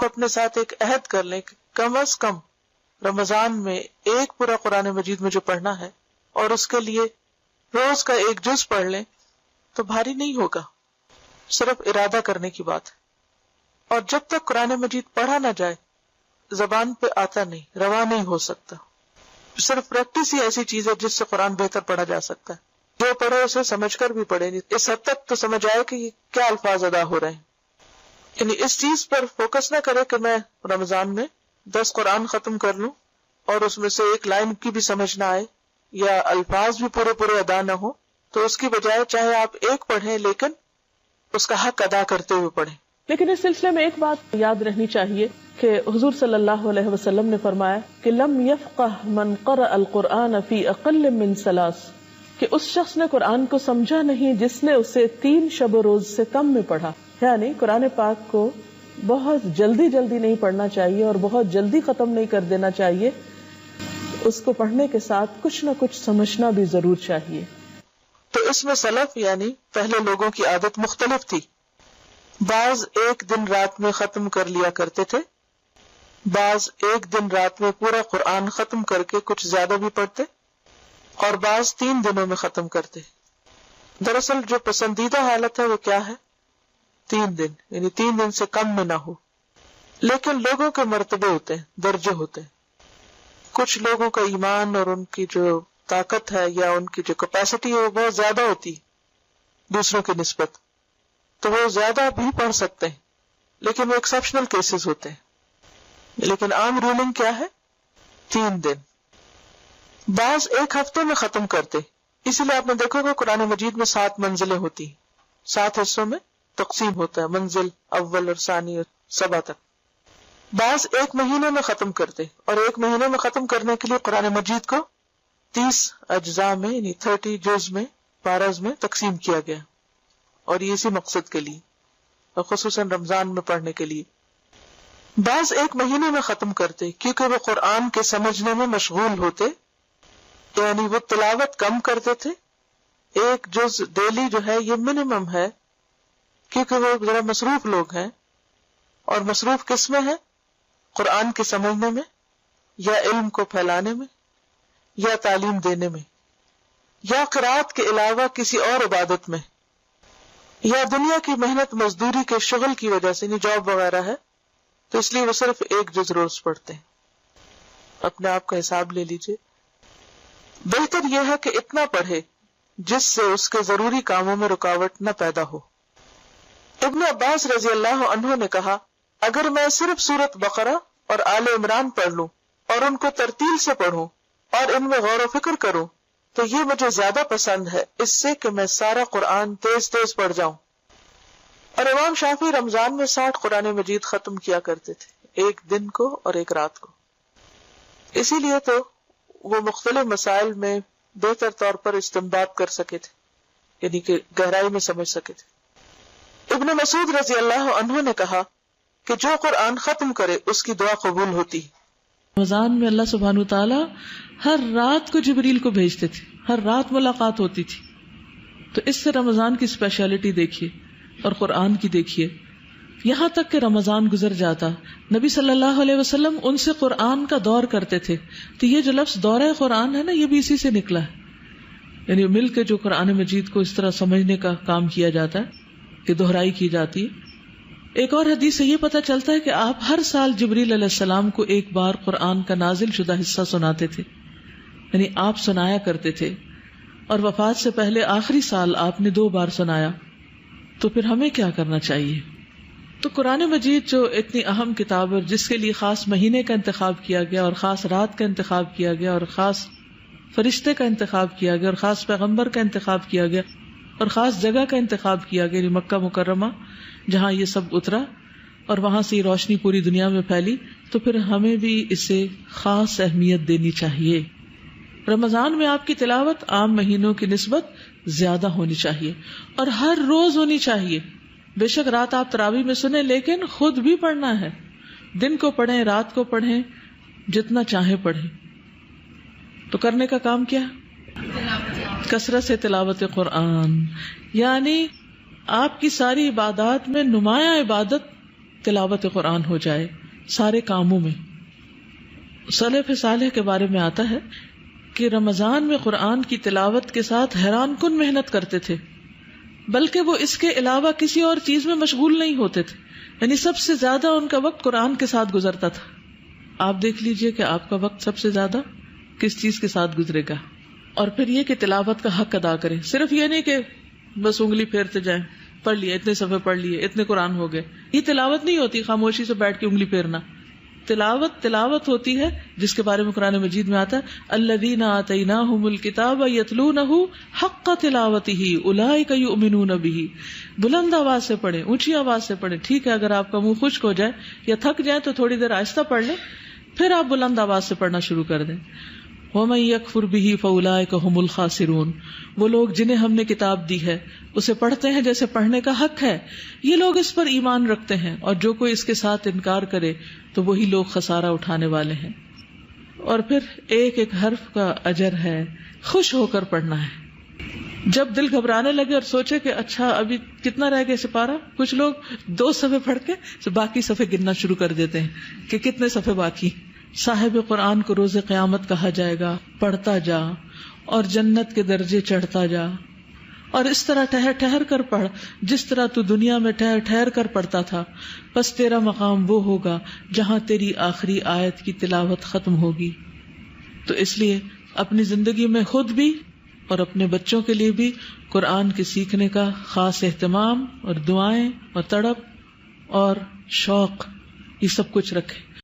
اپنے ساتھ ایک عہد کر لیں کہ کم از کم رمضان میں ایک پورا قرآن مجید مجھے پڑھنا ہے اور اس کے لیے روز کا ایک جز پڑھ لیں تو بھاری نہیں ہوگا، صرف ارادہ کرنے کی بات ہے. اور جب تک قرآن مجید پڑھا نہ جائے زبان پہ آتا نہیں، رواں نہیں ہو سکتا. صرف پریکٹس ہی ایسی چیز ہے جس سے قرآن بہتر پڑھا جا سکتا ہے. جو پڑھے اسے سمجھ کر بھی پڑھے، اس حد تک تو سمجھ آئے کہ یہ کیا الفاظ ادا ہو رہے ہیں. یعنی اس چیز پر فوکس نہ کرے کہ میں رمضان میں 10 قرآن ختم کر لوں اور اس میں سے ایک لائن کی بھی سمجھ نہ آئے یا الفاظ بھی پورے ادا نہ ہو. تو اس کی بجائے چاہے آپ ایک پڑھیں لیکن اس کا حق ادا کرتے ہوئے پڑھیں. لیکن اس سلسلے میں ایک بات یاد رہنی چاہیے کہ حضور صلی اللہ علیہ وسلم نے فرمایا کہ لم یفقہ من قرأ القرآن فی اقل من 3، کہ اس شخص نے قرآن کو سمجھا نہیں جس نے اسے 3 شب و روز سے کم میں پڑھا. یعنی قرآن پاک کو بہت جلدی نہیں پڑھنا چاہیے اور بہت جلدی ختم نہیں کر دینا چاہیے. اس کو پڑھنے کے ساتھ کچھ نہ کچھ سمجھنا بھی ضرور چاہیے. تو اس میں سلف یعنی پہلے لوگوں کی عادت مختلف تھی. بعض ایک دن رات میں ختم کر لیا کرتے تھے، بعض ایک دن رات میں پورا قرآن ختم کر کے کچھ زیادہ بھی پڑھتے، اور بعض 3 دنوں میں ختم کرتے. دراصل جو پسندیدہ حالت ہے وہ کیا ہے؟ 3 دن، یعنی 3 دن سے کم میں نہ ہو. لیکن لوگوں کے مرتبے ہوتے ہیں، درجے ہوتے ہیں. کچھ لوگوں کا ایمان اور ان کی جو طاقت ہے یا ان کی جو کیپیسٹی ہے وہ بہت زیادہ ہوتی دوسروں کی نسبت، تو وہ زیادہ بھی پڑھ سکتے ہیں، لیکن وہ ایکسیپشنل کیسز ہوتے ہیں. لیکن عام رولنگ کیا ہے؟ 3 دن. بعض ایک ہفتے میں ختم کرتے. اسی لیے آپ نے دیکھو کہ قرآن مجید میں 7 منزلیں ہوتی ہیں، 7 حصوں میں تقسیم ہوتا ہے، منزل اول اور ثانی اور 7 تک. بعض ایک مہینے میں ختم کرتے، اور ایک مہینے میں ختم کرنے کے لیے قرآن مجید کو 30 اجزاء میں یعنی 30 جز میں، پارز میں تقسیم کیا گیا، اور یہ اسی مقصد کے لیے، اور خصوصاً رمضان میں پڑھنے کے لیے. بعض ایک مہینے میں ختم کرتے کیونکہ وہ قرآن کے سمجھنے میں مشغول ہوتے، یعنی وہ تلاوت کم کرتے تھے. ایک جز ڈیلی جو ہے یہ منیمم ہے، کیونکہ وہ ذرا مصروف لوگ ہیں، اور مصروف کس میں ہے؟ قرآن کے سمجھنے میں، یا علم کو پھیلانے میں، یا تعلیم دینے میں، یا قرآت کے علاوہ کسی اور عبادت میں، یا دنیا کی محنت مزدوری کے شغل کی وجہ سے، جاب وغیرہ ہے تو اس لیے وہ صرف ایک جز روز پڑھتے ہیں. اپنے آپ کا حساب لے لیجئے. بہتر یہ ہے کہ اتنا پڑھے جس سے اس کے ضروری کاموں میں رکاوٹ نہ پیدا ہو. ابن عباس رضی اللہ عنہ نے کہا، اگر میں صرف سورۃ بقرہ اور آل عمران پڑھ لوں اور ان کو ترتیل سے پڑھوں اور ان میں غور و فکر کروں تو یہ مجھے زیادہ پسند ہے اس سے کہ میں سارا قرآن تیز پڑھ جاؤں. اور امام شافعی رمضان میں 60 قرآن مجید ختم کیا کرتے تھے، ایک دن کو اور ایک رات کو. اسی لیے تو وہ مختلف مسائل میں بہتر طور پر استنباط کر سکے تھے، یعنی کہ گہرائی میں سمجھ سکے تھے. ابن مسعود رضی اللہ عنہ نے کہا کہ جو قرآن ختم کرے اس کی دعا قبول ہوتی. رمضان میں اللہ سبحانہ وتعالی ہر رات کو جبریل کو بھیجتے تھے، ہر رات ملاقات ہوتی تھی. تو اس سے رمضان کی اسپیشلٹی دیکھیے اور قرآن کی دیکھیے. یہاں تک کہ رمضان گزر جاتا، نبی صلی اللہ علیہ وسلم ان سے قرآن کا دور کرتے تھے. تو یہ جو لفظ دورہ قرآن ہے نا، یہ بھی اسی سے نکلا ہے، یعنی مل کے جو قرآن مجید کو اس طرح سمجھنے کا کام کیا جاتا ہے کہ دہرائی کی جاتی ہے. ایک اور حدیث سے یہ پتہ چلتا ہے کہ آپ ہر سال جبریل علیہ السلام کو ایک بار قرآن کا نازل شدہ حصہ سناتے تھے، یعنی آپ سنایا کرتے تھے. اور وفات سے پہلے آخری سال آپ نے 2 بار سنایا. تو پھر ہمیں کیا کرنا چاہیے؟ تو قرآن مجید جو اتنی اہم کتاب ہے، جس کے لیے خاص مہینے کا انتخاب کیا گیا اور خاص رات کا انتخاب کیا گیا اور خاص فرشتے کا انتخاب کیا گیا اور خاص پیغمبر کا انتخاب کیا گیا اور خاص جگہ کا انتخاب کیا گیا، یعنی مکہ مکرمہ جہاں یہ سب اترا اور وہاں سے یہ روشنی پوری دنیا میں پھیلی، تو پھر ہمیں بھی اسے خاص اہمیت دینی چاہیے. رمضان میں آپ کی تلاوت عام مہینوں کی نسبت زیادہ ہونی چاہیے اور ہر روز ہونی چاہیے. بے شک رات آپ تراویح میں سنیں، لیکن خود بھی پڑھنا ہے. دن کو پڑھیں، رات کو پڑھیں، جتنا چاہیں پڑھیں. تو کرنے کا کام کیا؟ کثرت سے تلاوت قرآن. یعنی آپ کی ساری عبادات میں نمایاں عبادت تلاوت قرآن ہو جائے سارے کاموں میں. سلف صالح کے بارے میں آتا ہے کہ رمضان میں قرآن کی تلاوت کے ساتھ حیران کن محنت کرتے تھے، بلکہ وہ اس کے علاوہ کسی اور چیز میں مشغول نہیں ہوتے تھے. یعنی سب سے زیادہ ان کا وقت قرآن کے ساتھ گزرتا تھا. آپ دیکھ لیجئے کہ آپ کا وقت سب سے زیادہ کس چیز کے ساتھ گزرے گا. اور پھر یہ کہ تلاوت کا حق ادا کریں. صرف یہ نہیں کہ بس انگلی پھیرتے جائیں، پڑھ لیے اتنے صفحے پڑھ لیے اتنے قرآن ہو گئے. یہ تلاوت نہیں ہوتی خاموشی سے بیٹھ کے انگلی پھیرنا. تلاوت ہوتی ہے جس کے بارے میں قرآن مجید میں آتا ہے الذین آتیناہم الکتاب یتلونہ حق تلاوتہ اولئک یؤمنون بہ. بلند آواز سے پڑھیں، اونچی آواز سے پڑھیں. ٹھیک ہے اگر آپ کا منہ خشک ہو جائے یا تھک جائے تو تھوڑی دیر آہستہ پڑھ لیں، پھر آپ بلند آواز سے پڑھنا شروع کر دیں. وَمَن يَكْفُرْ بِهِ فَأُولَٰئِكَ هُمُ الْخَاسِرُونَ. وہ لوگ جنہیں ہم نے کتاب دی ہے اسے پڑھتے ہیں جیسے پڑھنے کا حق ہے، یہ لوگ اس پر ایمان رکھتے ہیں، اور جو کوئی اس کے ساتھ انکار کرے تو وہی لوگ خسارہ اٹھانے والے ہیں. اور پھر ایک ایک حرف کا اجر ہے، خوش ہو کر پڑھنا ہے. جب دل گھبرانے لگے اور سوچے کہ اچھا ابھی کتنا رہ گیا سپارہ، کچھ لوگ 2 صفحے پڑھ کے باقی صفحے گننا شروع کر دیتے ہیں کہ کتنے صفحے باقی. صاحب قرآن کو روز قیامت کہا جائے گا پڑھتا جا اور جنت کے درجے چڑھتا جا، اور اس طرح ٹھہر ٹھہر کر پڑھ جس طرح تو دنیا میں ٹھہر ٹھہر کر پڑھتا تھا. بس تیرا مقام وہ ہوگا جہاں تیری آخری آیت کی تلاوت ختم ہوگی. تو اس لیے اپنی زندگی میں خود بھی اور اپنے بچوں کے لیے بھی قرآن کے سیکھنے کا خاص اہتمام اور دعائیں اور تڑپ اور شوق یہ سب کچھ رکھیں.